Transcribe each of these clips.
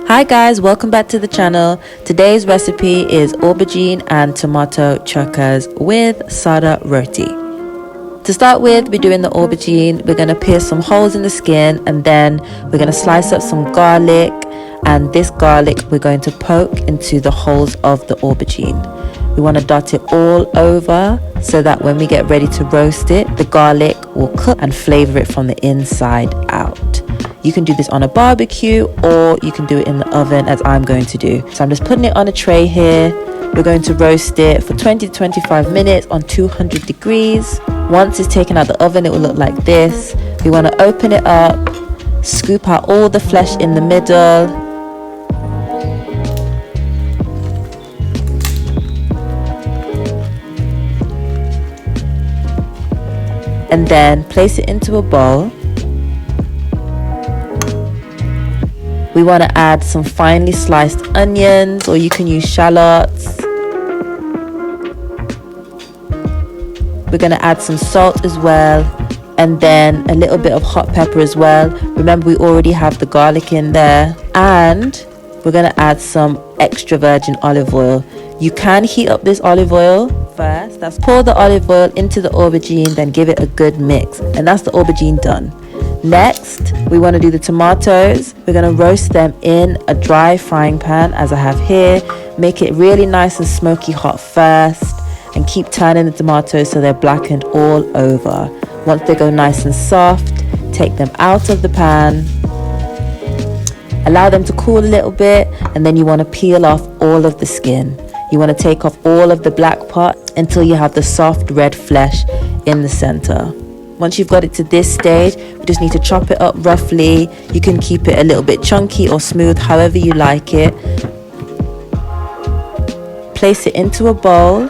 Hi guys, welcome back to the channel. Today's recipe is aubergine and tomato chokas with Sada Roti. To start with, we're doing the aubergine. We're going to pierce some holes in the skin, and then we're going to slice up some garlic, and this garlic we're going to poke into the holes of the aubergine. We want to dot it all over so that when we get ready to roast it, the garlic will cook and flavor it from the inside out. You can do this on a barbecue or you can do it in the oven as I'm going to do. So I'm just putting it on a tray here. We're going to roast it for 20 to 25 minutes on 200 degrees. Once it's taken out the oven, it will look like this. We want to open it up, scoop out all the flesh in the middle. And then place it into a bowl. We want to add some finely sliced onions, or you can use shallots. We're going to add some salt as well, and then a little bit of hot pepper as well. Remember, we already have the garlic in there. And we're going to add some extra virgin olive oil. You can heat up this olive oil first. That's pour the olive oil into the aubergine, then give it a good mix. And that's the aubergine done. Next, we want to do the tomatoes. We're going to roast them in a dry frying pan as I have here. Make it really nice and smoky hot first, and keep turning the tomatoes so they're blackened all over. Once they go nice and soft, take them out of the pan. Allow them to cool a little bit, and then you want to peel off all of the skin. You want to take off all of the black part until you have the soft red flesh in the center. Once you've got it to this stage, we just need to chop it up roughly. You can keep it a little bit chunky or smooth, however you like it. Place it into a bowl.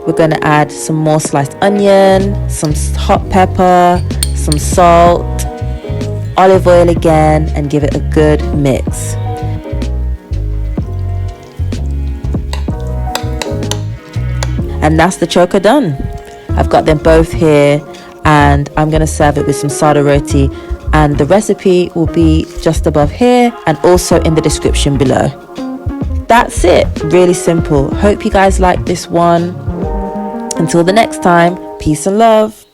We're going to add some more sliced onion, some hot pepper, some salt, olive oil again, and give it a good mix. And that's the choka done. I've got them both here, and I'm going to serve it with some Sada Roti, and the recipe will be just above here and also in the description below. That's it. Really simple. Hope you guys like this one. Until the next time, peace and love.